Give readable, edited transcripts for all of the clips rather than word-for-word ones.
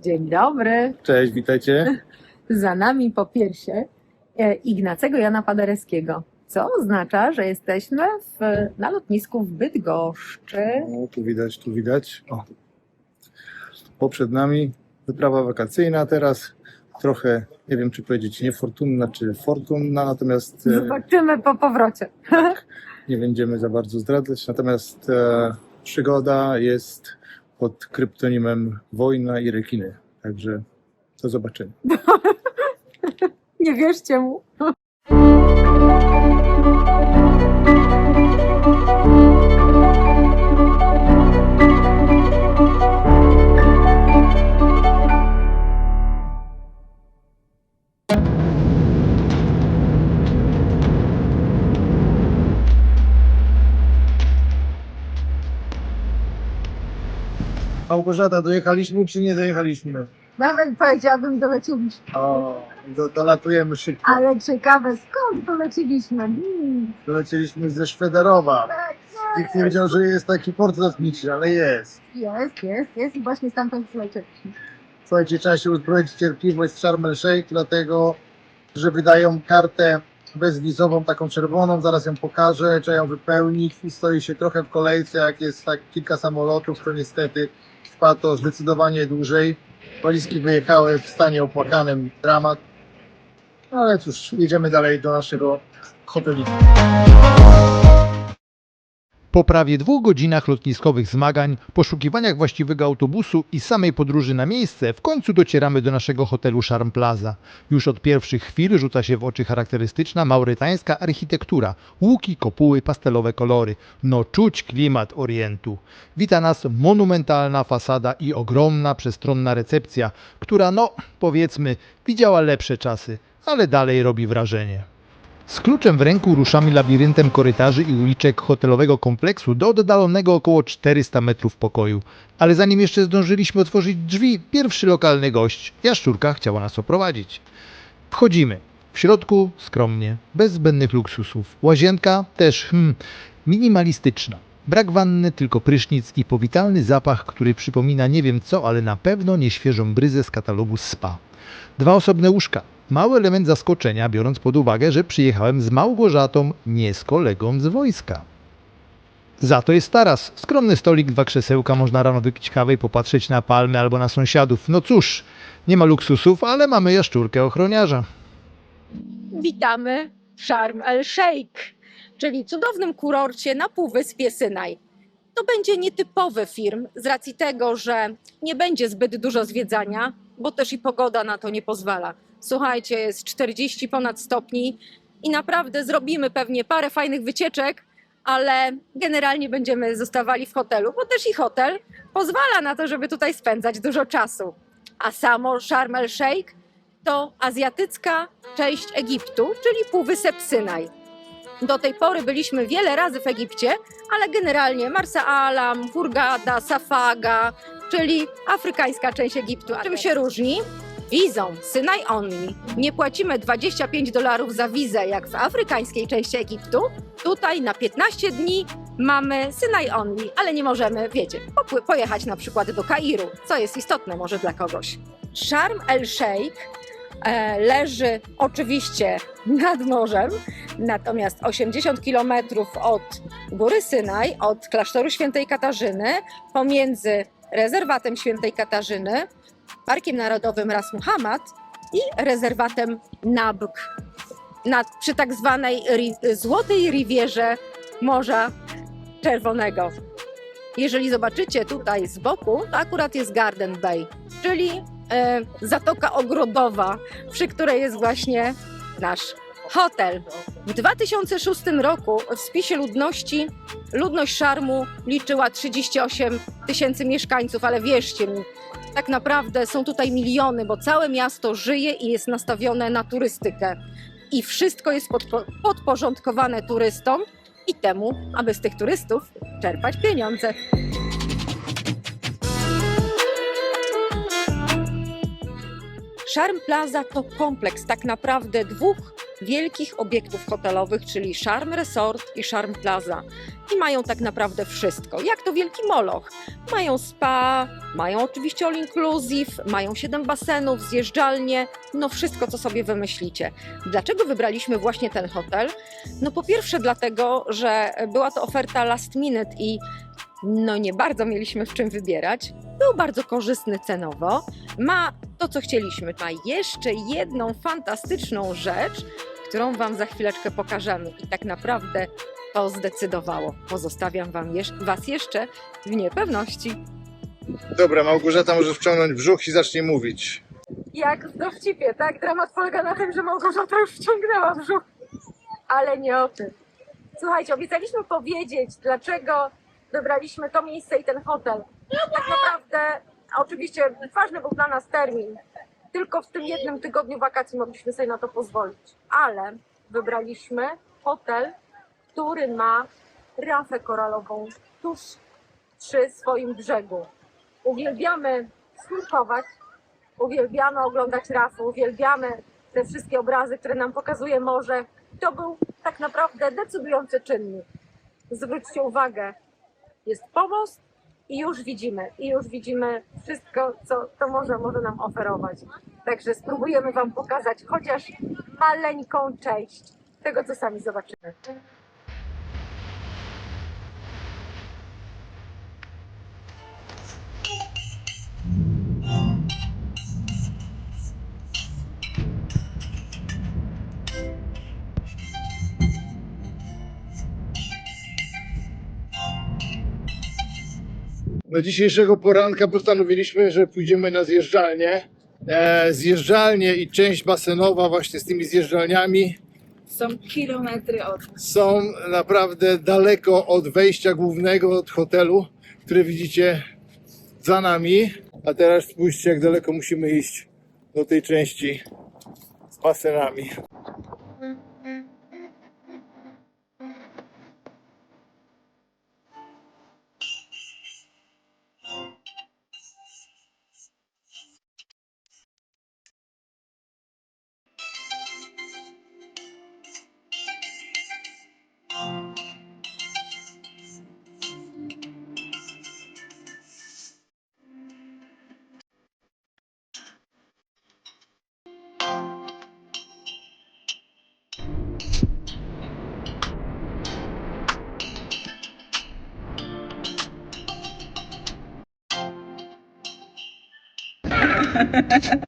Dzień dobry. Cześć, witajcie. Za nami po piersie Ignacego Jana Paderewskiego, co oznacza, że jesteśmy na lotnisku w Bydgoszczy. O, tu widać. O. Przed nami wyprawa wakacyjna teraz. Trochę, nie wiem czy powiedzieć niefortunna, czy fortunna, natomiast Zobaczymy po powrocie. nie będziemy za bardzo zdradzać. Natomiast przygoda jest pod kryptonimem Wojna i rekiny. Także do zobaczenia. Nie wierzcie mu. Małgorzata, dojechaliśmy czy nie dojechaliśmy? Nawet powiedziałabym, doleciliśmy. O, dolatujemy szybko. Ale ciekawe, skąd doleciliśmy? Dolecieliśmy ze Szwederowa. Nikt nie wiedział, że jest taki port lotniczy, ale jest. Jest i właśnie stamtąd zlecieliśmy. Słuchajcie, trzeba się uzbroić w cierpliwość z Sharm el Sheikh, dlatego, że wydają kartę bezwizową, taką czerwoną, zaraz ją pokażę, trzeba ją wypełnić i stoi się trochę w kolejce, jak jest tak kilka samolotów, to niestety trwa to zdecydowanie dłużej. Walizki wyjechały w stanie opłakanym, dramat, ale cóż, jedziemy dalej do naszego hoteliku. Po prawie 2 godzinach lotniskowych zmagań, poszukiwaniach właściwego autobusu i samej podróży na miejsce, w końcu docieramy do naszego hotelu Sharm Plaza. Już od pierwszych chwil rzuca się w oczy charakterystyczna maurytańska architektura, łuki, kopuły, pastelowe kolory. No czuć klimat Orientu. Wita nas monumentalna fasada i ogromna, przestronna recepcja, która powiedzmy, widziała lepsze czasy, ale dalej robi wrażenie. Z kluczem w ręku ruszamy labiryntem korytarzy i uliczek hotelowego kompleksu do oddalonego około 400 metrów pokoju. Ale zanim jeszcze zdążyliśmy otworzyć drzwi, pierwszy lokalny gość, jaszczurka, chciała nas oprowadzić. Wchodzimy. W środku skromnie, bez zbędnych luksusów. Łazienka też minimalistyczna. Brak wanny, tylko prysznic i powitalny zapach, który przypomina nie wiem co, ale na pewno nieświeżą bryzę z katalogu spa. 2 osobne łóżka. Mały element zaskoczenia, biorąc pod uwagę, że przyjechałem z Małgorzatą, nie z kolegą z wojska. Za to jest taras. Skromny stolik, 2 krzesełka, można rano wypić kawę i popatrzeć na palmy albo na sąsiadów. No cóż, nie ma luksusów, ale mamy jaszczurkę ochroniarza. Witamy w Sharm el Sheikh, czyli cudownym kurorcie na półwyspie Synaj. To będzie nietypowy film z racji tego, że nie będzie zbyt dużo zwiedzania, bo też i pogoda na to nie pozwala. Słuchajcie, jest 40 ponad stopni i naprawdę zrobimy pewnie parę fajnych wycieczek, ale generalnie będziemy zostawali w hotelu, bo też i hotel pozwala na to, żeby tutaj spędzać dużo czasu. A samo Sharm el Sheikh to azjatycka część Egiptu, czyli półwysep Synaj. Do tej pory byliśmy wiele razy w Egipcie, ale generalnie Marsa Alam, Hurghada, Safaga, czyli afrykańska część Egiptu. A czym się różni? Wizą Synaj Only. Nie płacimy $25 za wizę jak w afrykańskiej części Egiptu. Tutaj na 15 dni mamy Synaj Only, ale nie możemy, wiecie, pojechać na przykład do Kairu, co jest istotne może dla kogoś. Sharm el Sheikh leży oczywiście nad morzem, natomiast 80 km od góry Synaj, od klasztoru Świętej Katarzyny, pomiędzy rezerwatem Świętej Katarzyny, Parkiem Narodowym Ras Muhammad i rezerwatem Nabk przy tak zwanej Złotej Riwierze Morza Czerwonego. Jeżeli zobaczycie tutaj z boku, to akurat jest Garden Bay, czyli zatoka ogrodowa, przy której jest właśnie nasz hotel. W 2006 roku w spisie ludności ludność Szarmu liczyła 38 000 mieszkańców, ale wierzcie mi, tak naprawdę są tutaj miliony, bo całe miasto żyje i jest nastawione na turystykę. I wszystko jest podporządkowane turystom i temu, aby z tych turystów czerpać pieniądze. Sharm Plaza to kompleks tak naprawdę 2 wielkich obiektów hotelowych, czyli Sharm Resort i Sharm Plaza. I mają tak naprawdę wszystko. Jak to wielki moloch. Mają spa, mają oczywiście all inclusive, mają 7 basenów, zjeżdżalnie, no wszystko, co sobie wymyślicie. Dlaczego wybraliśmy właśnie ten hotel? No po pierwsze dlatego, że była to oferta last minute i no nie bardzo mieliśmy w czym wybierać. Był bardzo korzystny cenowo. Ma to, co chcieliśmy. Ma jeszcze jedną fantastyczną rzecz, którą Wam za chwileczkę pokażemy. I tak naprawdę to zdecydowało. Pozostawiam Was jeszcze w niepewności. Dobra, Małgorzata może wciągnąć brzuch i zacznie mówić. Jak w dowcipie, tak? Dramat polega na tym, że Małgorzata już wciągnęła brzuch. Ale nie o tym. Słuchajcie, obiecaliśmy powiedzieć, dlaczego wybraliśmy to miejsce i ten hotel. Tak naprawdę, oczywiście ważny był dla nas termin. Tylko w tym jednym tygodniu wakacji mogliśmy sobie na to pozwolić. Ale wybraliśmy hotel, który ma rafę koralową tuż przy swoim brzegu. Uwielbiamy nurkować, uwielbiamy oglądać rafy, uwielbiamy te wszystkie obrazy, które nam pokazuje morze. To był tak naprawdę decydujący czynnik. Zwróćcie uwagę, jest pomost i już widzimy wszystko, co to morze może nam oferować. Także spróbujemy Wam pokazać chociaż maleńką część tego, co sami zobaczymy. Do dzisiejszego poranka postanowiliśmy, że pójdziemy na zjeżdżalnię. Zjeżdżalnie i część basenowa właśnie z tymi zjeżdżalniami Są kilometry od są naprawdę daleko od wejścia głównego, od hotelu, które widzicie za nami. A teraz spójrzcie, jak daleko musimy iść do tej części z basenami.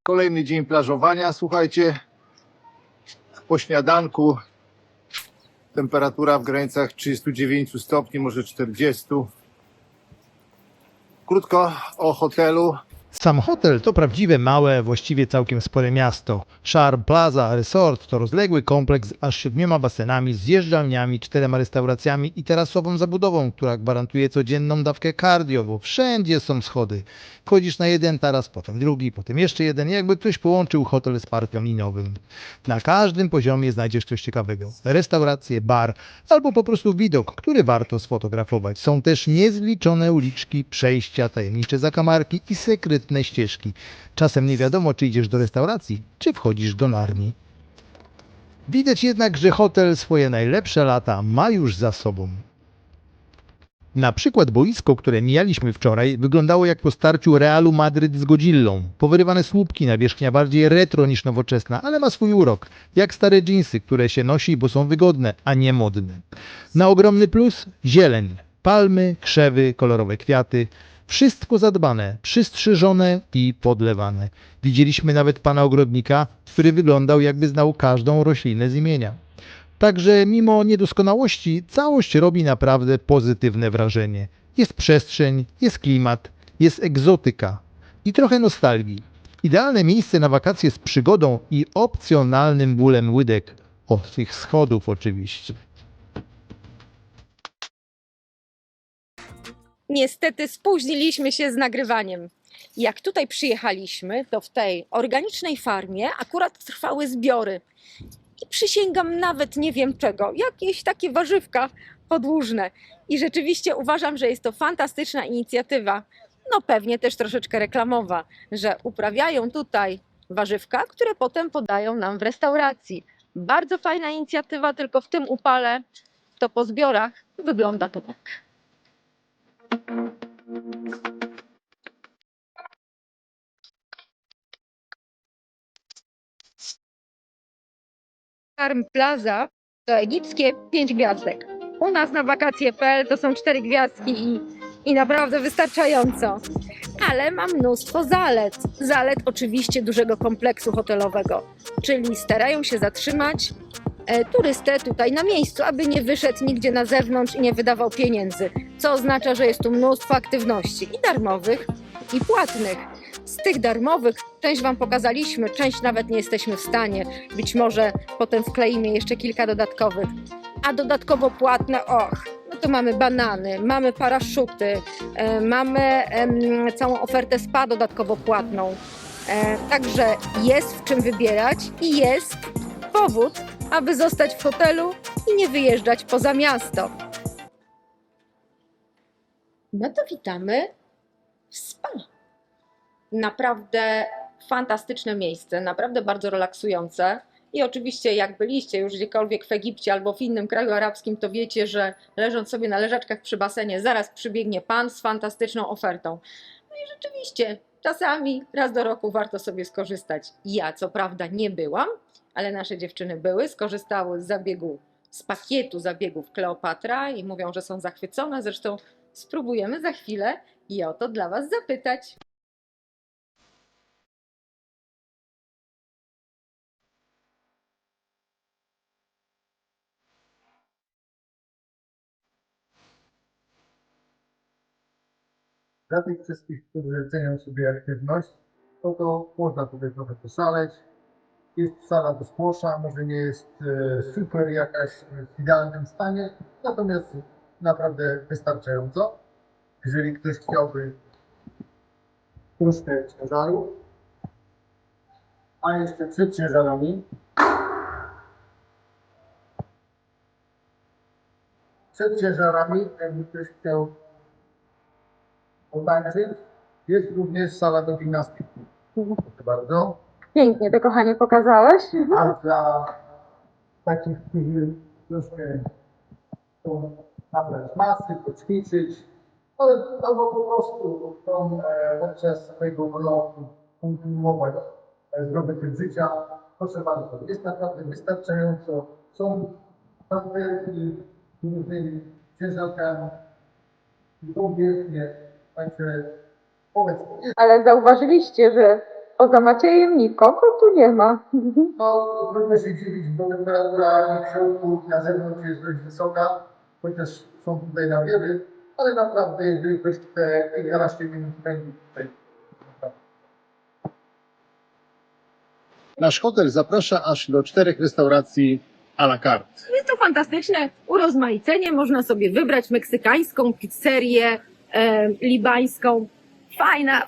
Kolejny dzień plażowania, słuchajcie, po śniadanku temperatura w granicach 39 stopni, może 40. Krótko o hotelu. Sam hotel to prawdziwe, małe, właściwie całkiem spore miasto. Sharm Plaza Resort to rozległy kompleks z aż 7 basenami, zjeżdżalniami, 4 restauracjami i terasową zabudową, która gwarantuje codzienną dawkę cardio, bo wszędzie są schody. Wchodzisz na jeden taras, potem drugi, potem jeszcze jeden, jakby ktoś połączył hotel z parkiem linowym. Na każdym poziomie znajdziesz coś ciekawego. Restaurację, bar albo po prostu widok, który warto sfotografować. Są też niezliczone uliczki, przejścia, tajemnicze zakamarki i sekretne ścieżki. Czasem nie wiadomo, czy idziesz do restauracji, czy wchodzisz do Narni. Widać jednak, że hotel swoje najlepsze lata ma już za sobą. Na przykład boisko, które mijaliśmy wczoraj, wyglądało jak po starciu Realu Madryt z Godzillą. Powyrywane słupki, nawierzchnia bardziej retro niż nowoczesna, ale ma swój urok. Jak stare dżinsy, które się nosi, bo są wygodne, a nie modne. Na ogromny plus zieleń, palmy, krzewy, kolorowe kwiaty. Wszystko zadbane, przystrzyżone i podlewane. Widzieliśmy nawet pana ogrodnika, który wyglądał, jakby znał każdą roślinę z imienia. Także mimo niedoskonałości całość robi naprawdę pozytywne wrażenie. Jest przestrzeń, jest klimat, jest egzotyka i trochę nostalgii. Idealne miejsce na wakacje z przygodą i opcjonalnym bólem łydek. Od tych schodów oczywiście. Niestety spóźniliśmy się z nagrywaniem. Jak tutaj przyjechaliśmy, to w tej organicznej farmie akurat trwały zbiory. I przysięgam nawet nie wiem czego, jakieś takie warzywka podłużne. I rzeczywiście uważam, że jest to fantastyczna inicjatywa. No pewnie też troszeczkę reklamowa, że uprawiają tutaj warzywka, które potem podają nam w restauracji. Bardzo fajna inicjatywa, tylko w tym upale, to po zbiorach wygląda to tak. Charm Plaza to egipskie 5 gwiazdek. U nas na wakacje.pl to są 4 gwiazdki i naprawdę wystarczająco. Ale ma mnóstwo zalet. Zalet oczywiście dużego kompleksu hotelowego, czyli starają się zatrzymać turystę tutaj na miejscu, aby nie wyszedł nigdzie na zewnątrz i nie wydawał pieniędzy, co oznacza, że jest tu mnóstwo aktywności i darmowych, i płatnych. Z tych darmowych część Wam pokazaliśmy, część nawet nie jesteśmy w stanie. Być może potem wkleimy jeszcze kilka dodatkowych. A dodatkowo płatne, no to mamy banany, mamy paraszuty, mamy całą ofertę spa dodatkowo płatną. Także jest w czym wybierać i jest powód, aby zostać w hotelu i nie wyjeżdżać poza miasto. No to witamy w spa. Naprawdę fantastyczne miejsce, naprawdę bardzo relaksujące. I oczywiście jak byliście już gdziekolwiek w Egipcie albo w innym kraju arabskim, to wiecie, że leżąc sobie na leżaczkach przy basenie, zaraz przybiegnie pan z fantastyczną ofertą. No i rzeczywiście, czasami raz do roku warto sobie skorzystać. Ja co prawda nie byłam, ale nasze dziewczyny były, skorzystały z pakietu zabiegów Kleopatra i mówią, że są zachwycone. Zresztą spróbujemy za chwilę i o to dla Was zapytać. Dla tych wszystkich, którzy cenią sobie aktywność, to można tutaj trochę poszaleć. Jest sala do squasha, może nie jest super jakaś w idealnym stanie, natomiast naprawdę wystarczająco. Jeżeli ktoś chciałby troszkę ciężaru, a jeszcze przed ciężarami, jakby ktoś chciał potańczyć, jest również sala do gimnastyki. Proszę bardzo. Pięknie to, kochanie, pokazałeś. A dla takich, którzy troszkę chcą nabrać masy, poćwiczyć, albo po prostu chcą podczas swojego urlopu kontynuować zdrowy tryb życia, proszę bardzo, jest naprawdę wystarczająco. Są pamperki z różnymi ciężarkami, także powiedzmy, Ale zauważyliście, że poza Maciejem nikogo tu nie ma. no, trudno się dziwić, bo temperatura w środku na zewnątrz jest dość wysoka, chociaż są tutaj nawiewy, ale naprawdę, jeżeli ktoś chce kilkanaście minut spędzić tutaj. Nasz hotel zaprasza aż do 4 restauracji à la carte. Jest to fantastyczne urozmaicenie. Można sobie wybrać meksykańską pizzerię, libańską.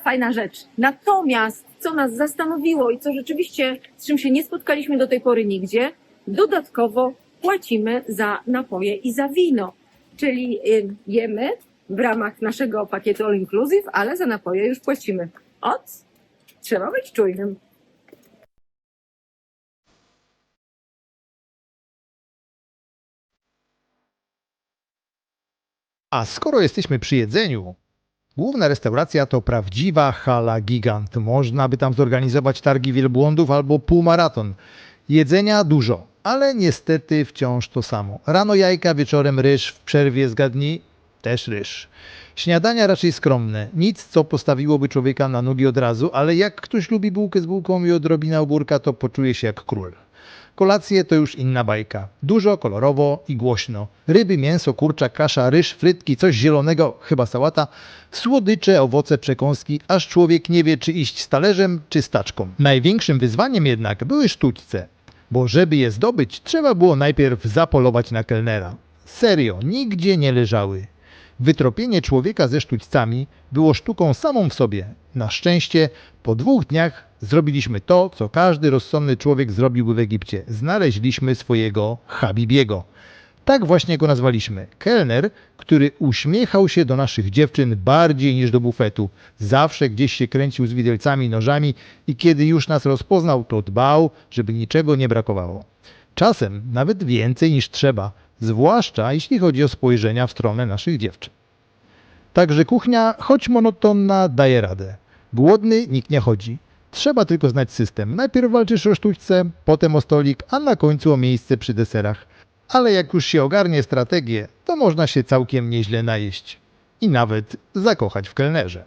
Fajna rzecz. Natomiast, co nas zastanowiło i co rzeczywiście, z czym się nie spotkaliśmy do tej pory nigdzie, dodatkowo płacimy za napoje i za wino. Czyli jemy w ramach naszego pakietu all inclusive, ale za napoje już płacimy. Trzeba być czujnym. A skoro jesteśmy przy jedzeniu, główna restauracja to prawdziwa hala gigant. Można by tam zorganizować targi wielbłądów albo półmaraton. Jedzenia dużo, ale niestety wciąż to samo. Rano jajka, wieczorem ryż, w przerwie zgadnij, też ryż. Śniadania raczej skromne, nic co postawiłoby człowieka na nogi od razu, ale jak ktoś lubi bułkę z bułką i odrobina ogórka, to poczuje się jak król. Kolacje to już inna bajka. Dużo, kolorowo i głośno. Ryby, mięso, kurczak, kasza, ryż, frytki, coś zielonego, chyba sałata, słodycze, owoce, przekąski, aż człowiek nie wie, czy iść z talerzem, czy z taczką. Największym wyzwaniem jednak były sztućce, bo żeby je zdobyć, trzeba było najpierw zapolować na kelnera. Serio, nigdzie nie leżały. Wytropienie człowieka ze sztućcami było sztuką samą w sobie. Na szczęście po 2 dniach zrobiliśmy to, co każdy rozsądny człowiek zrobiłby w Egipcie. Znaleźliśmy swojego Habibiego. Tak właśnie go nazwaliśmy. Kelner, który uśmiechał się do naszych dziewczyn bardziej niż do bufetu. Zawsze gdzieś się kręcił z widelcami, nożami i kiedy już nas rozpoznał, to dbał, żeby niczego nie brakowało. Czasem nawet więcej niż trzeba, zwłaszcza jeśli chodzi o spojrzenia w stronę naszych dziewczyn. Także kuchnia, choć monotonna, daje radę. Głodny nikt nie chodzi. Trzeba tylko znać system. Najpierw walczysz o sztućce, potem o stolik, a na końcu o miejsce przy deserach. Ale jak już się ogarnie strategię, to można się całkiem nieźle najeść. I nawet zakochać w kelnerze.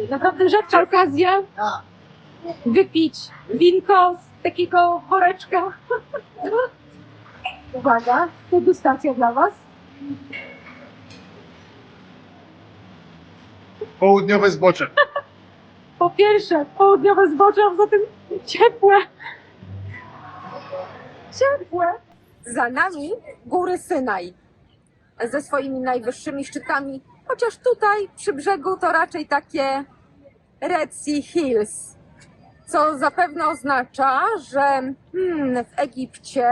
Naprawdę rzadka okazja wypić winko z takiego woreczka. Uwaga, degustacja dla Was. Południowe zbocze. Po pierwsze, południowe zbocze, a poza tym ciepłe. Ciepłe. Za nami góry Synaj ze swoimi najwyższymi szczytami, chociaż tutaj przy brzegu to raczej takie Red Sea Hills, co zapewne oznacza, że w Egipcie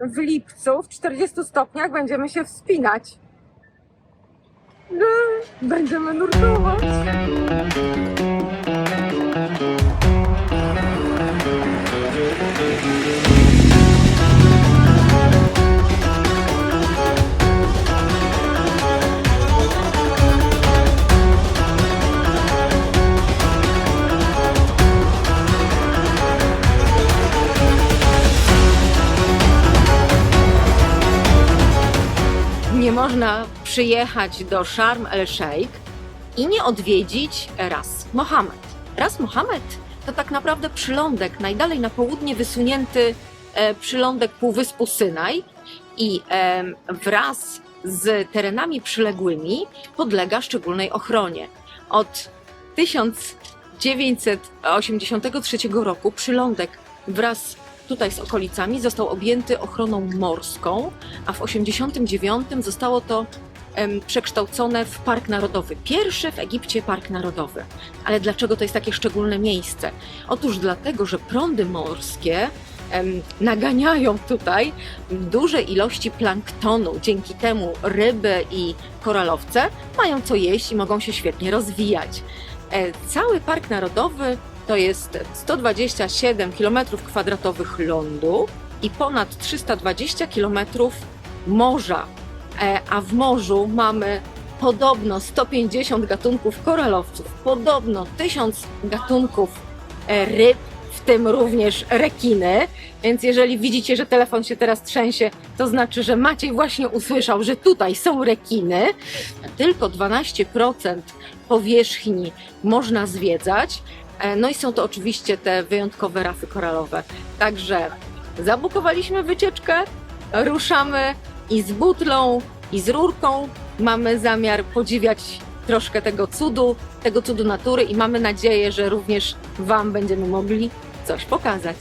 w lipcu w 40 stopniach będziemy się wspinać. Będziemy nurkować. Nie można przyjechać do Sharm el-Sheikh i nie odwiedzić Ras Mohammed. Ras Mohammed to tak naprawdę przylądek, najdalej na południe wysunięty przylądek Półwyspu Synaj i wraz z terenami przyległymi podlega szczególnej ochronie. Od 1983 roku przylądek wraz tutaj z okolicami został objęty ochroną morską, a w 1989 zostało to przekształcone w Park Narodowy. Pierwszy w Egipcie Park Narodowy. Ale dlaczego to jest takie szczególne miejsce? Otóż dlatego, że prądy morskie naganiają tutaj duże ilości planktonu. Dzięki temu ryby i koralowce mają co jeść i mogą się świetnie rozwijać. Cały Park Narodowy to jest 127 km² lądu i ponad 320 km morza. A w morzu mamy podobno 150 gatunków koralowców, podobno 1000 gatunków ryb, w tym również rekiny. Więc jeżeli widzicie, że telefon się teraz trzęsie, to znaczy, że Maciej właśnie usłyszał, że tutaj są rekiny. Tylko 12% powierzchni można zwiedzać. No i są to oczywiście te wyjątkowe rafy koralowe. Także zabukowaliśmy wycieczkę, ruszamy i z butlą, i z rurką. Mamy zamiar podziwiać troszkę tego cudu natury i mamy nadzieję, że również Wam będziemy mogli coś pokazać.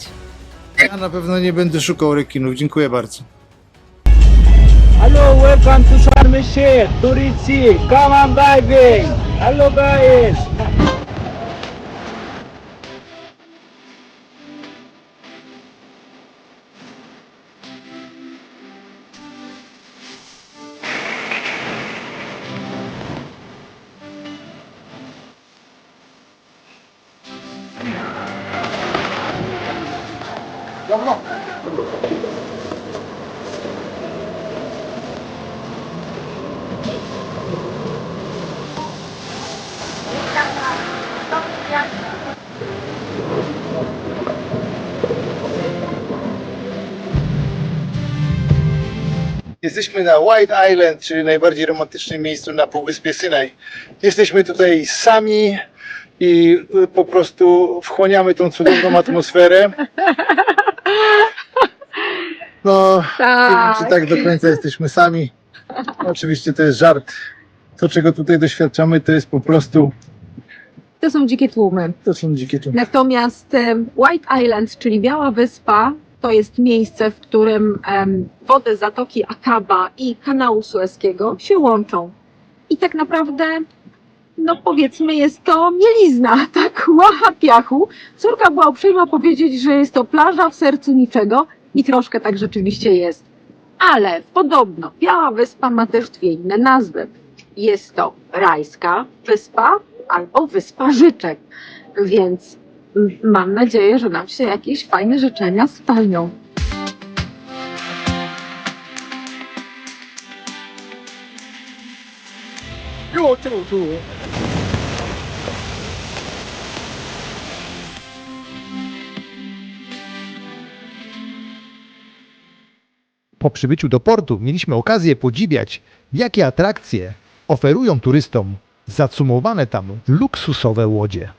Ja na pewno nie będę szukał rekinów. Dziękuję bardzo. Hello, welcome to Sharm el-Sheikh, to Red Sea. Come on diving. Hello guys. Jesteśmy na White Island, czyli najbardziej romantycznym miejscu na Półwyspie Synaj. Jesteśmy tutaj sami i po prostu wchłaniamy tą cudowną atmosferę. No, nie wiem, czy tak do końca jesteśmy sami. Oczywiście to jest żart. To, czego tutaj doświadczamy, to jest po prostu, To są dzikie tłumy. to są dzikie tłumy. Natomiast White Island, czyli Biała Wyspa, to jest miejsce, w którym wody Zatoki Akaba i kanału Sueskiego się łączą. I tak naprawdę, no powiedzmy, jest to mielizna, tak łacha piachu. Córka była uprzejma powiedzieć, że jest to plaża w sercu niczego i troszkę tak rzeczywiście jest. Ale podobno Biała Wyspa ma też dwie inne nazwy. Jest to Rajska Wyspa albo Wyspa Życzek, więc mam nadzieję, że nam się jakieś fajne życzenia spełnią. Po przybyciu do portu mieliśmy okazję podziwiać, jakie atrakcje oferują turystom zacumowane tam luksusowe łodzie.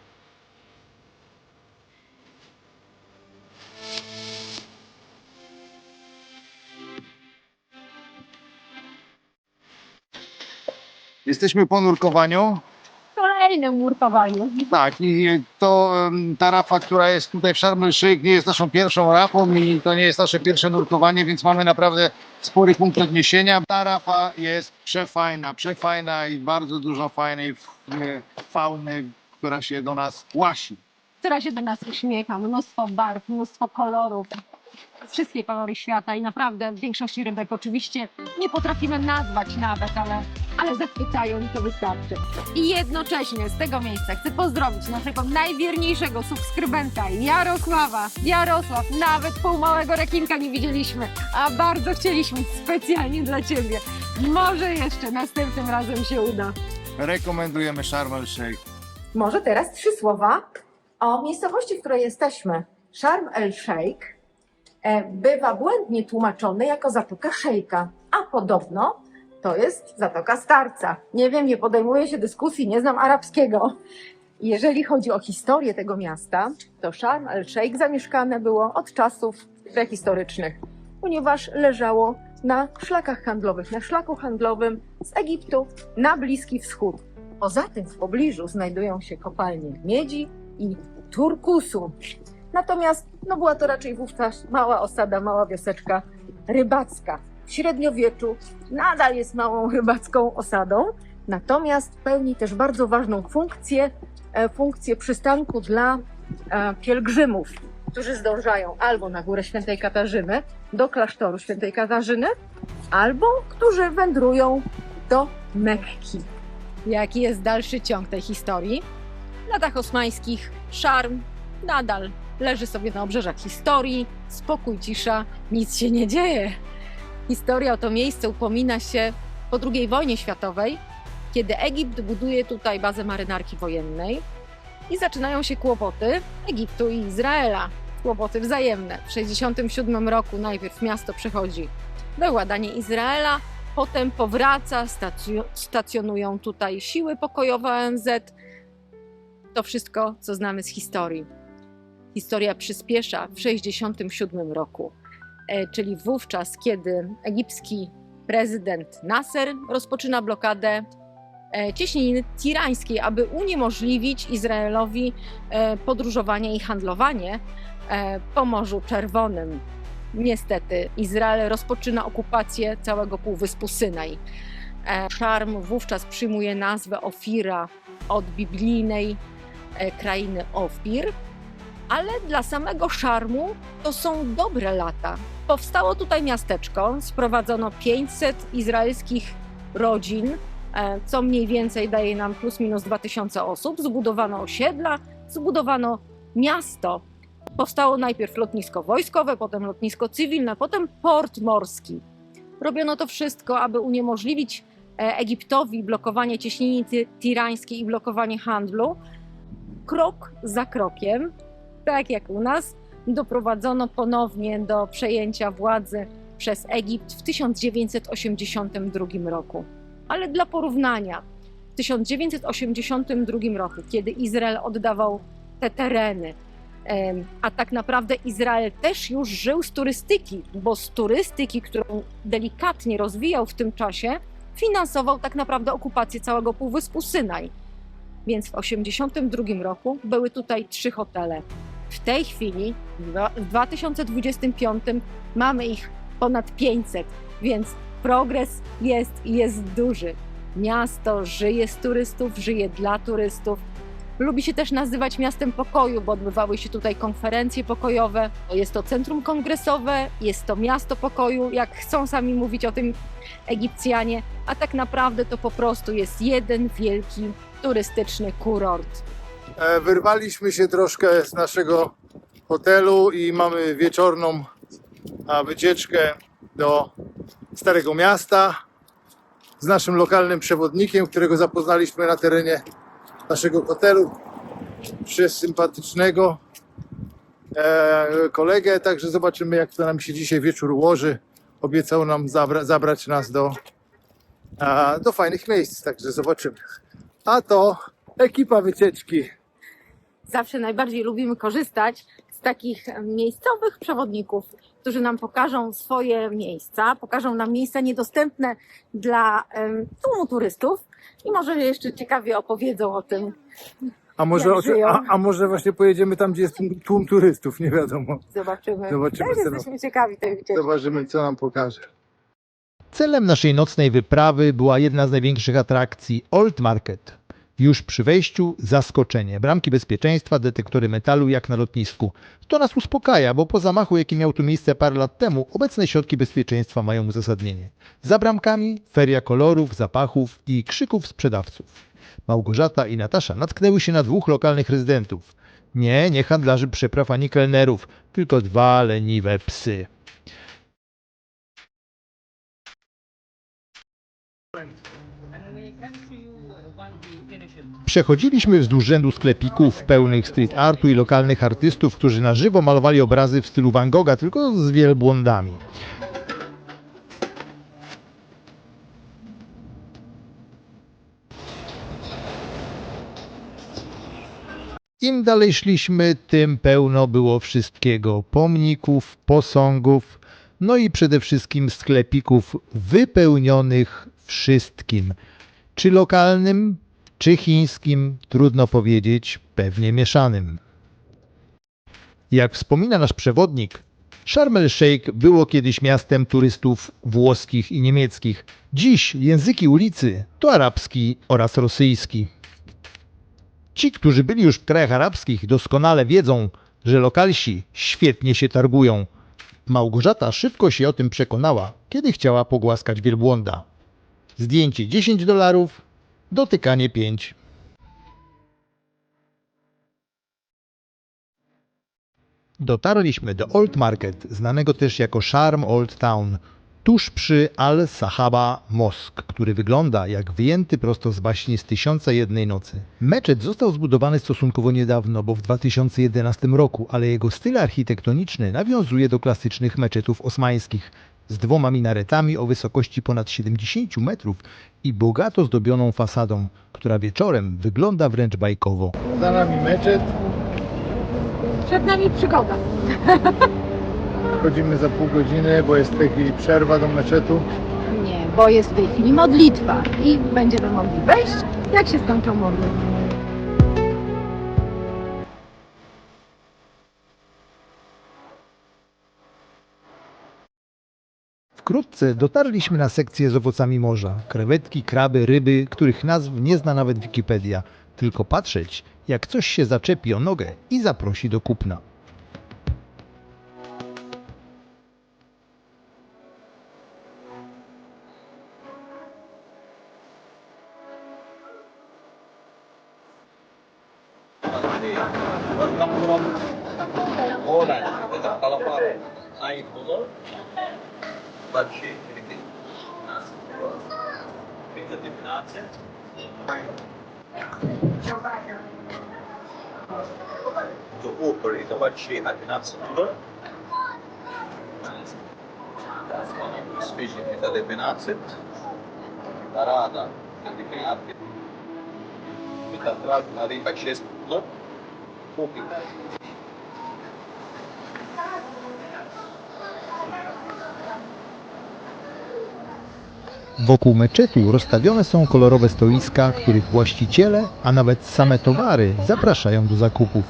Jesteśmy po nurkowaniu. Kolejnym nurkowaniu. Tak, i to ta rafa, która jest tutaj w Sharm el-Sheikh, nie jest naszą pierwszą rafą i to nie jest nasze pierwsze nurkowanie, więc mamy naprawdę spory punkt odniesienia. Ta rafa jest przefajna i bardzo dużo fajnej fauny, która się do nas łasi. która się do nas uśmiecha, mnóstwo barw, mnóstwo kolorów, wszystkie kolory świata i naprawdę w większości rybek oczywiście nie potrafimy nazwać nawet, ale zachwycają i to wystarczy. I jednocześnie z tego miejsca chcę pozdrowić naszego najwierniejszego subskrybenta Jarosława. Jarosław, nawet półmałego rekinka nie widzieliśmy, a bardzo chcieliśmy specjalnie dla Ciebie. Może jeszcze następnym razem się uda. Rekomendujemy Sharm el-Sheikh. Może teraz 3 słowa o miejscowości, w której jesteśmy. Sharm el-Sheikh bywa błędnie tłumaczony jako Zatoka Szejka, a podobno to jest Zatoka Starca. Nie wiem, nie podejmuję się dyskusji, nie znam arabskiego. Jeżeli chodzi o historię tego miasta, to Sharm el-Sheikh zamieszkane było od czasów prehistorycznych, ponieważ leżało na szlakach handlowych, na szlaku handlowym z Egiptu na Bliski Wschód. Poza tym w pobliżu znajdują się kopalnie miedzi i turkusu. Natomiast była to raczej wówczas mała osada, mała wioseczka rybacka. W średniowieczu nadal jest małą rybacką osadą, natomiast pełni też bardzo ważną funkcję przystanku dla pielgrzymów, którzy zdążają albo na górę Świętej Katarzyny, do klasztoru Świętej Katarzyny, albo którzy wędrują do Mekki. Jaki jest dalszy ciąg tej historii? W latach osmańskich Szarm nadal leży sobie na obrzeżach historii, spokój, cisza, nic się nie dzieje. Historia o to miejsce upomina się po II wojnie światowej, kiedy Egipt buduje tutaj bazę marynarki wojennej i zaczynają się kłopoty Egiptu i Izraela. Kłopoty wzajemne. W 1967 roku najpierw miasto przechodzi we władanie Izraela, potem powraca, stacjonują tutaj siły pokojowe ONZ. To wszystko, co znamy z historii. Historia przyspiesza w 1967 roku, czyli wówczas, kiedy egipski prezydent Nasser rozpoczyna blokadę cieśniny tirańskiej, aby uniemożliwić Izraelowi podróżowanie i handlowanie po Morzu Czerwonym. Niestety Izrael rozpoczyna okupację całego półwyspu Synaj. Szarm wówczas przyjmuje nazwę Ofira od biblijnej krainy Ofir, ale dla samego Szarmu to są dobre lata. Powstało tutaj miasteczko, sprowadzono 500 izraelskich rodzin, co mniej więcej daje nam plus minus 2000 osób. Zbudowano osiedla, zbudowano miasto. Powstało najpierw lotnisko wojskowe, potem lotnisko cywilne, potem port morski. Robiono to wszystko, aby uniemożliwić Egiptowi blokowanie cieśniny tirańskiej i blokowanie handlu. Krok za krokiem, tak jak u nas, doprowadzono ponownie do przejęcia władzy przez Egipt w 1982 roku. Ale dla porównania, w 1982 roku, kiedy Izrael oddawał te tereny A tak naprawdę Izrael też już żył z turystyki, bo z turystyki, którą delikatnie rozwijał w tym czasie, finansował tak naprawdę okupację całego Półwyspu Synaj. Więc w 1982 roku były tutaj 3 hotele. W tej chwili, w 2025, mamy ich ponad 500, więc progres jest duży. Miasto żyje z turystów, żyje dla turystów. Lubi się też nazywać miastem pokoju, bo odbywały się tutaj konferencje pokojowe. Jest to centrum kongresowe, jest to miasto pokoju, jak chcą sami mówić o tym Egipcjanie, a tak naprawdę to po prostu jest jeden wielki turystyczny kurort. Wyrwaliśmy się troszkę z naszego hotelu i mamy wieczorną wycieczkę do Starego Miasta z naszym lokalnym przewodnikiem, którego zapoznaliśmy na terenie naszego hotelu przez sympatycznego kolegę, także zobaczymy, jak to nam się dzisiaj wieczór ułoży. Obiecał nam zabrać nas do fajnych miejsc, także zobaczymy. A to ekipa wycieczki. Zawsze najbardziej lubimy korzystać z takich miejscowych przewodników, którzy nam pokażą swoje miejsca, pokażą nam miejsca niedostępne dla tłumu turystów i może jeszcze ciekawie opowiedzą o tym. A może właśnie pojedziemy tam, gdzie jest tłum turystów, nie wiadomo. Zobaczymy. Zobaczymy, Też co nam- jesteśmy ciekawi tej wycieczki. Zobaczymy, co nam pokaże. Celem naszej nocnej wyprawy była jedna z największych atrakcji Old Market. Już przy wejściu zaskoczenie. Bramki bezpieczeństwa, detektory metalu jak na lotnisku. To nas uspokaja, bo po zamachu, jaki miał tu miejsce parę lat temu, obecne środki bezpieczeństwa mają uzasadnienie. Za bramkami feria kolorów, zapachów i krzyków sprzedawców. Małgorzata i Natasza natknęły się na 2 lokalnych rezydentów. Nie handlarzy przepraw ani kelnerów, tylko 2 leniwe psy. Przechodziliśmy wzdłuż rzędu sklepików pełnych street artu i lokalnych artystów, którzy na żywo malowali obrazy w stylu Van Gogha, tylko z wielbłądami. Im dalej szliśmy, tym pełno było wszystkiego. Pomników, posągów, no i przede wszystkim sklepików wypełnionych wszystkim. Czy lokalnym, czy chińskim, trudno powiedzieć, pewnie mieszanym. Jak wspomina nasz przewodnik, Sharm el-Sheikh było kiedyś miastem turystów włoskich i niemieckich. Dziś języki ulicy to arabski oraz rosyjski. Ci, którzy byli już w krajach arabskich, doskonale wiedzą, że lokalsi świetnie się targują. Małgorzata szybko się o tym przekonała, kiedy chciała pogłaskać wielbłąda. Zdjęcie $10, dotykanie 5. Dotarliśmy do Old Market, znanego też jako Sharm Old Town, tuż przy Al-Sahaba Mosque, który wygląda jak wyjęty prosto z baśni z 1001 nocy. Meczet został zbudowany stosunkowo niedawno, bo w 2011 roku, ale jego styl architektoniczny nawiązuje do klasycznych meczetów osmańskich, z 2 minaretami o wysokości ponad 70 metrów i bogato zdobioną fasadą, która wieczorem wygląda wręcz bajkowo. Za nami meczet. Przed nami przygoda. Chodzimy za pół godziny, bo jest w tej chwili przerwa do meczetu. Nie, bo jest w tej chwili modlitwa i będziemy mogli wejść, jak się skończą modlitwy. Wkrótce dotarliśmy na sekcję z owocami morza. Krewetki, kraby, ryby, których nazw nie zna nawet Wikipedia. Tylko patrzeć, jak coś się zaczepi o nogę i zaprosi do kupna. Wokół meczetu rozstawione są kolorowe stoiska, których właściciele, a nawet same towary zapraszają do zakupów.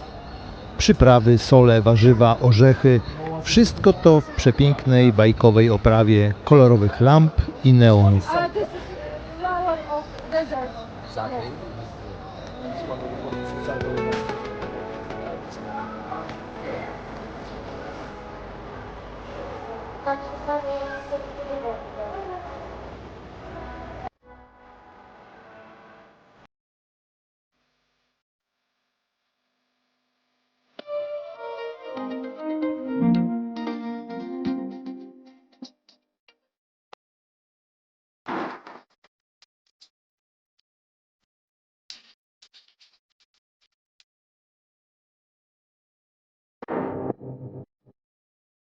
Przyprawy, sole, warzywa, orzechy, wszystko to w przepięknej bajkowej oprawie kolorowych lamp i neonów.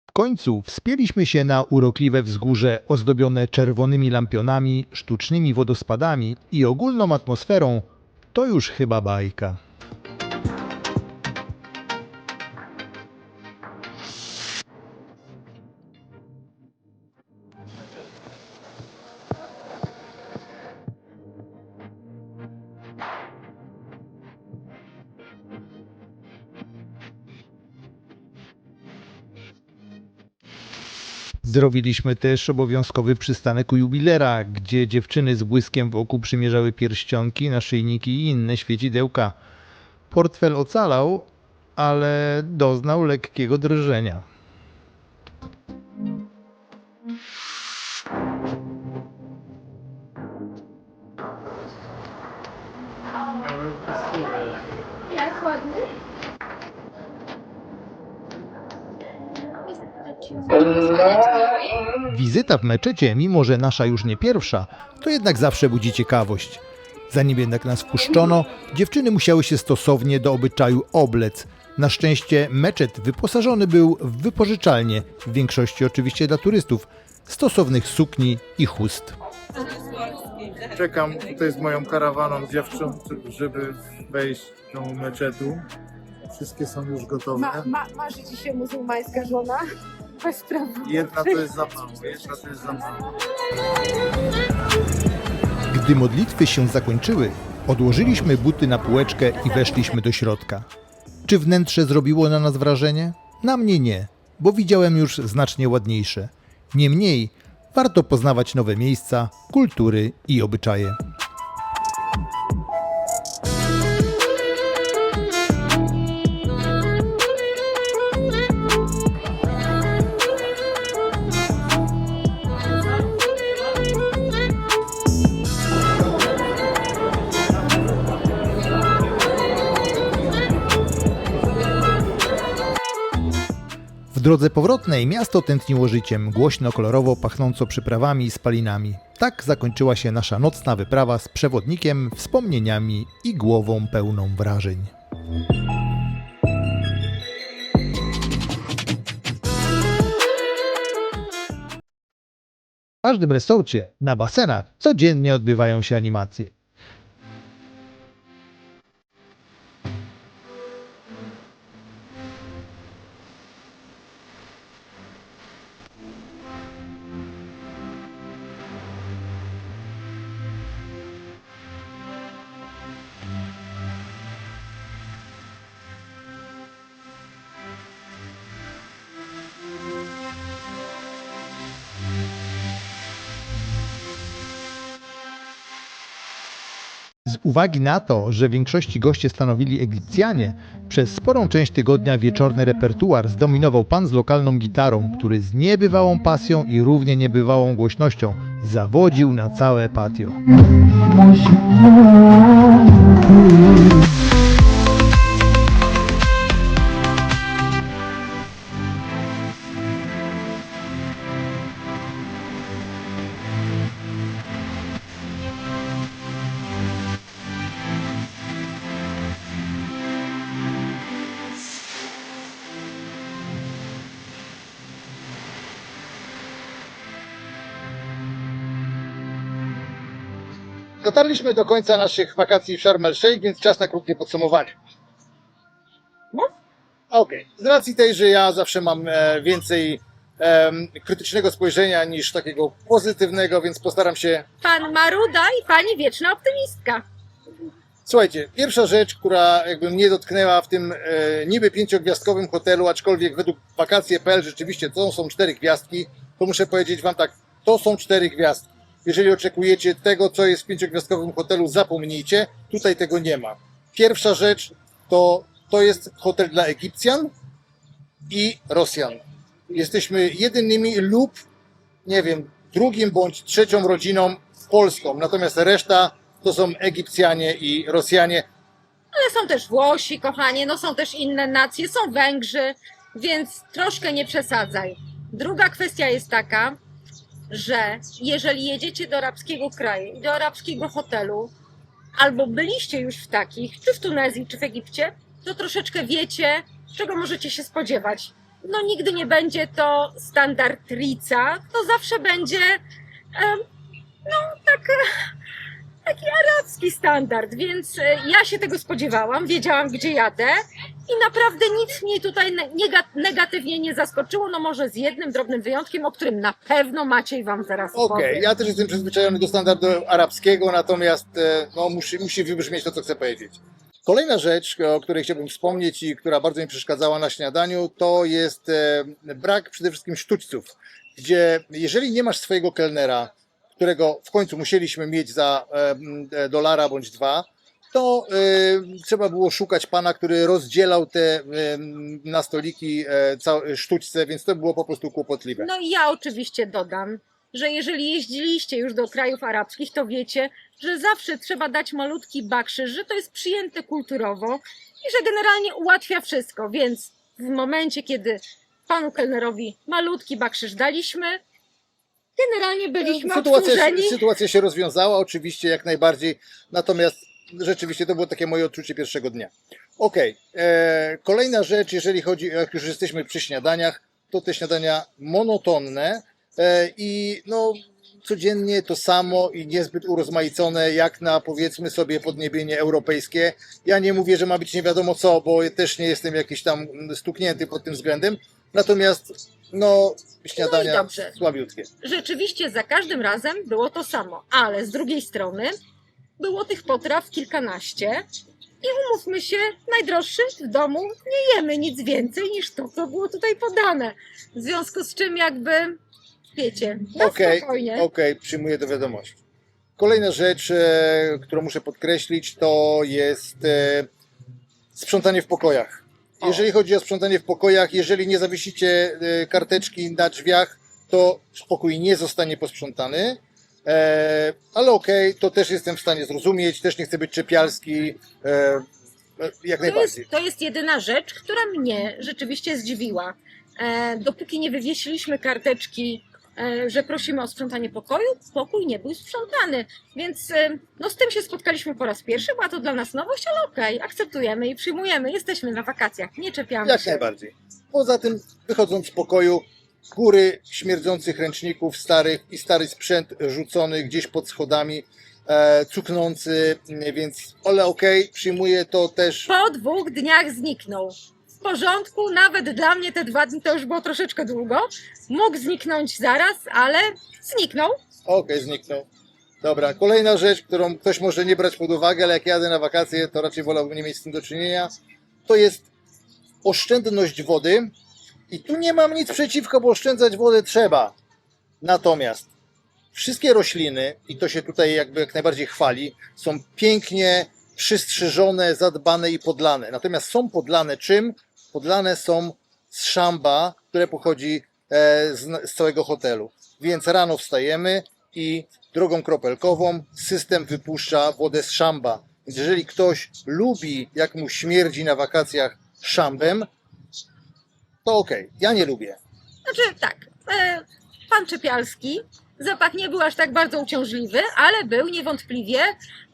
W końcu wspięliśmy się na urokliwe wzgórze ozdobione czerwonymi lampionami, sztucznymi wodospadami i ogólną atmosferą. To już chyba bajka. Zrobiliśmy też obowiązkowy przystanek u jubilera, gdzie dziewczyny z błyskiem w oku przymierzały pierścionki, naszyjniki i inne świecidełka. Portfel ocalał, ale doznał lekkiego drżenia. Wizyta w meczecie, mimo że nasza już nie pierwsza, to jednak zawsze budzi ciekawość. Zanim jednak nas wpuszczono, dziewczyny musiały się stosownie do obyczaju oblec. Na szczęście meczet wyposażony był w wypożyczalnię, w większości oczywiście dla turystów, stosownych sukni i chust. Czekam tutaj z moją karawaną dziewcząt, żeby wejść do meczetu. Wszystkie są już gotowe. Marzy ci się muzułmańska żona? Bez prawa. Jedna to jest za mało, jedna to jest za mało. Gdy modlitwy się zakończyły, odłożyliśmy buty na półeczkę i weszliśmy do środka. Czy wnętrze zrobiło na nas wrażenie? Na mnie nie, bo widziałem już znacznie ładniejsze. Niemniej warto poznawać nowe miejsca, kultury i obyczaje. W drodze powrotnej miasto tętniło życiem, głośno, kolorowo, pachnąco przyprawami i spalinami. Tak zakończyła się nasza nocna wyprawa z przewodnikiem, wspomnieniami i głową pełną wrażeń. W każdym resorcie, na basenach, codziennie odbywają się animacje. Z uwagi na to, że w większości goście stanowili Egipcjanie, przez sporą część tygodnia wieczorny repertuar zdominował pan z lokalną gitarą, który z niebywałą pasją i równie niebywałą głośnością zawodził na całe patio. Dotarliśmy do końca naszych wakacji w Sharm el-Sheikh, więc czas na krótkie podsumowanie. Okej. Z racji tej, że ja zawsze mam więcej krytycznego spojrzenia niż takiego pozytywnego, więc postaram się. Pan Maruda i pani wieczna optymistka. Słuchajcie, pierwsza rzecz, która jakby mnie dotknęła w tym niby 5-gwiazdkowym hotelu, aczkolwiek według wakacje.pl rzeczywiście to są 4 gwiazdki, to muszę powiedzieć wam tak, to są 4 gwiazdki. Jeżeli oczekujecie tego, co jest w 5-gwiazdkowym hotelu, zapomnijcie, tutaj tego nie ma. Pierwsza rzecz to jest hotel dla Egipcjan i Rosjan. Jesteśmy jedynymi lub, nie wiem, drugim bądź trzecią rodziną polską, natomiast reszta to są Egipcjanie i Rosjanie. Ale są też Włosi, kochanie, no są też inne nacje, są Węgrzy, więc troszkę nie przesadzaj. Druga kwestia jest taka, że jeżeli jedziecie do arabskiego kraju, do arabskiego hotelu, albo byliście już w takich, czy w Tunezji, czy w Egipcie, to troszeczkę wiecie, czego możecie się spodziewać. No nigdy nie będzie to standard Rica, to zawsze będzie taki arabski standard, więc ja się tego spodziewałam, wiedziałam gdzie jadę i naprawdę nic mnie tutaj negatywnie nie zaskoczyło, no może z jednym drobnym wyjątkiem, o którym na pewno Maciej wam zaraz Okej, powie. ja też jestem przyzwyczajony do standardu arabskiego, natomiast no, musi wybrzmieć to, co chcę powiedzieć. Kolejna rzecz, o której chciałbym wspomnieć i która bardzo mi przeszkadzała na śniadaniu, to jest brak przede wszystkim sztućców, gdzie jeżeli nie masz swojego kelnera, którego w końcu musieliśmy mieć za $1 bądź 2, to trzeba było szukać pana, który rozdzielał te na stoliki sztućce, więc to było po prostu kłopotliwe. No i ja oczywiście dodam, że jeżeli jeździliście już do krajów arabskich, to wiecie, że zawsze trzeba dać malutki bakszysz, że to jest przyjęte kulturowo i że generalnie ułatwia wszystko, więc w momencie, kiedy panu kelnerowi malutki bakszysz daliśmy, generalnie byliśmy obsłużeni. Sytuacja się rozwiązała, oczywiście, jak najbardziej, natomiast rzeczywiście to było takie moje odczucie pierwszego dnia. Okej, kolejna rzecz, jeżeli chodzi, jak już jesteśmy przy śniadaniach, to te śniadania monotonne i no codziennie to samo i niezbyt urozmaicone jak na, powiedzmy sobie, podniebienie europejskie. Ja nie mówię, że ma być nie wiadomo co, bo też nie jestem jakiś tam stuknięty pod tym względem, natomiast no śniadania dobrze. słabiutkie. Rzeczywiście za każdym razem było to samo, ale z drugiej strony było tych potraw kilkanaście i umówmy się, najdroższy w domu nie jemy nic więcej niż to, co było tutaj podane. W związku z czym jakby, wiecie, na spokojnie. Okej, przyjmuję do wiadomości. Kolejna rzecz, którą muszę podkreślić, to jest sprzątanie w pokojach. Jeżeli chodzi o sprzątanie w pokojach, jeżeli nie zawiesicie karteczki na drzwiach, to pokój nie zostanie posprzątany. Ale okej, to też jestem w stanie zrozumieć, też nie chcę być czepialski, jak najbardziej. To jest jedyna rzecz, która mnie rzeczywiście zdziwiła. Dopóki nie wywiesiliśmy karteczki, że prosimy o sprzątanie pokoju, pokój nie był sprzątany. Więc no, z tym się spotkaliśmy po raz pierwszy, była to dla nas nowość, ale okej, akceptujemy i przyjmujemy, jesteśmy na wakacjach, nie czepiamy Jak się. najbardziej. Poza tym, wychodząc z pokoju, góry śmierdzących ręczników starych i stary sprzęt rzucony gdzieś pod schodami, cuchnący, więc ale okej, przyjmuję to też. Po 2 dniach zniknął. W porządku, nawet dla mnie te 2 dni to już było troszeczkę długo. Mógł zniknąć zaraz, ale zniknął. Okej, zniknął. Dobra, kolejna rzecz, którą ktoś może nie brać pod uwagę, ale jak jadę na wakacje, to raczej wolałbym nie mieć z tym do czynienia, to jest oszczędność wody. I tu nie mam nic przeciwko, bo oszczędzać wodę trzeba. Natomiast wszystkie rośliny, i to się tutaj jakby jak najbardziej chwali, są pięknie przystrzyżone, zadbane i podlane. Natomiast są podlane czym? Podlane są z szamba, które pochodzi z całego hotelu. Więc rano wstajemy i drogą kropelkową system wypuszcza wodę z szamba. Więc jeżeli ktoś lubi, jak mu śmierdzi na wakacjach szambem, to okej, ja nie lubię. Znaczy tak, pan Czepialski, zapach nie był aż tak bardzo uciążliwy, ale był niewątpliwie,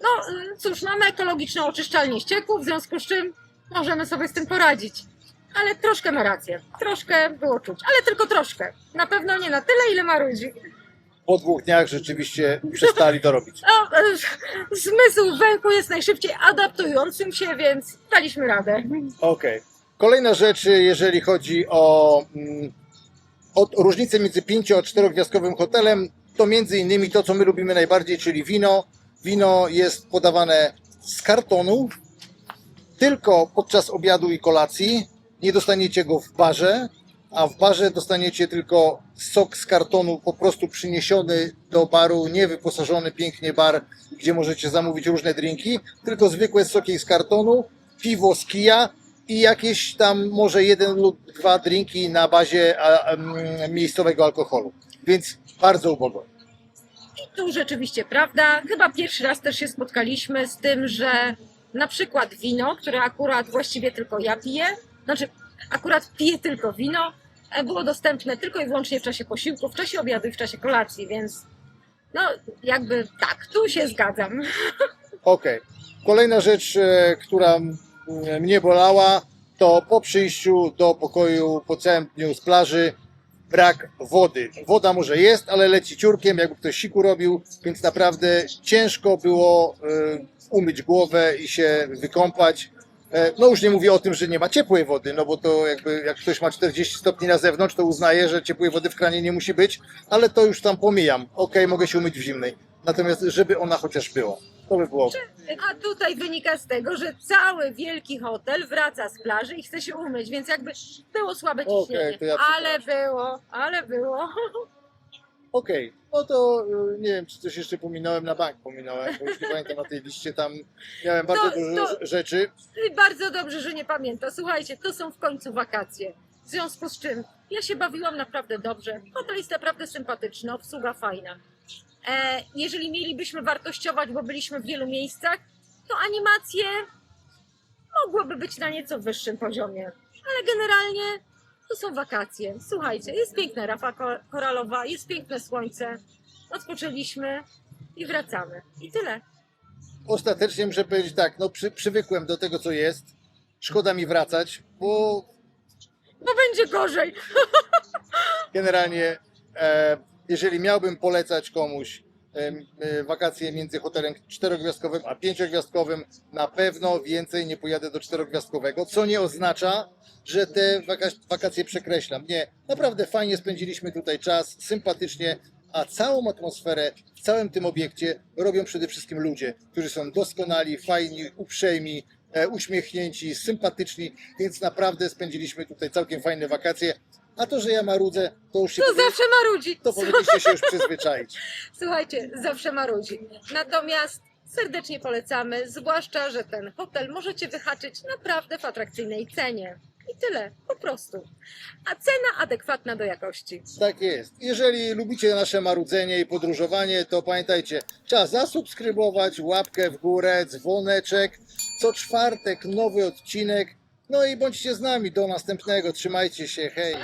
no cóż, mamy ekologiczną oczyszczalnię ścieków, w związku z czym możemy sobie z tym poradzić. Ale troszkę ma rację, troszkę było czuć, ale tylko troszkę. Na pewno nie na tyle, ile marudzi. Po 2 dniach rzeczywiście przestali to robić. No, zmysł węchu jest najszybciej adaptującym się, więc daliśmy radę. Okej. Kolejna rzecz, jeżeli chodzi o różnice między 5 a 4-gwiazdkowym hotelem to między innymi to, co my lubimy najbardziej, czyli wino. Wino jest podawane z kartonu, tylko podczas obiadu i kolacji. Nie dostaniecie go w barze, a w barze dostaniecie tylko sok z kartonu po prostu przyniesiony do baru, nie wyposażony pięknie bar, gdzie możecie zamówić różne drinki, tylko zwykłe soki z kartonu, piwo z kija i jakieś tam może 1 lub 2 drinki na bazie miejscowego alkoholu. Więc bardzo ubogo. I tu rzeczywiście prawda. Chyba pierwszy raz też się spotkaliśmy z tym, że na przykład wino, które akurat właściwie tylko ja piję, znaczy akurat piję tylko wino, było dostępne tylko i wyłącznie w czasie posiłku, w czasie obiadu i w czasie kolacji, więc no jakby tak, tu się zgadzam. Okej. Kolejna rzecz, która mnie bolała, to po przyjściu do pokoju po całym dniu z plaży brak wody. Woda może jest, ale leci ciurkiem, jakby ktoś siku robił, więc naprawdę ciężko było umyć głowę i się wykąpać. No już nie mówię o tym, że nie ma ciepłej wody, no bo to jakby jak ktoś ma 40 stopni na zewnątrz, to uznaje, że ciepłej wody w kranie nie musi być, ale to już tam pomijam. Okej, mogę się umyć w zimnej. Natomiast żeby ona chociaż była, to by było. A tutaj wynika z tego, że cały wielki hotel wraca z plaży i chce się umyć, więc jakby było słabe ciśnienie. Okej, to ja ale było. Okej, no to nie wiem, czy coś jeszcze pominąłem, na bank pominąłem, bo już nie pamiętam na tej liście, tam miałem bardzo dużo rzeczy. I bardzo dobrze, że nie pamięta. Słuchajcie, to są w końcu wakacje. W związku z czym ja się bawiłam naprawdę dobrze. Hotel jest naprawdę sympatyczny, obsługa fajna. Jeżeli mielibyśmy wartościować, bo byliśmy w wielu miejscach, to animacje mogłyby być na nieco wyższym poziomie. Ale generalnie to są wakacje. Słuchajcie, jest piękna rafa koralowa, jest piękne słońce. Odpoczęliśmy i wracamy. I tyle. Ostatecznie muszę powiedzieć tak, no przywykłem do tego, co jest. Szkoda mi wracać, bo Bo będzie gorzej. generalnie jeżeli miałbym polecać komuś wakacje między hotelem 4-gwiazdkowym a 5-gwiazdkowym, na pewno więcej nie pojadę do 4-gwiazdkowego, co nie oznacza, że te wakacje przekreślam. Nie, naprawdę fajnie spędziliśmy tutaj czas, sympatycznie, a całą atmosferę w całym tym obiekcie robią przede wszystkim ludzie, którzy są doskonali, fajni, uprzejmi, uśmiechnięci, sympatyczni, więc naprawdę spędziliśmy tutaj całkiem fajne wakacje. A to, że ja marudzę, to już się To zawsze marudzi. to powinniście się już przyzwyczaić. Słuchajcie, zawsze marudzi. Natomiast serdecznie polecamy, zwłaszcza, że ten hotel możecie wyhaczyć naprawdę w atrakcyjnej cenie. I tyle, po prostu. A cena adekwatna do jakości. Tak jest. Jeżeli lubicie nasze marudzenie i podróżowanie, to pamiętajcie, trzeba zasubskrybować, łapkę w górę, dzwoneczek. Co czwartek nowy odcinek. No i bądźcie z nami do następnego. Trzymajcie się, hej!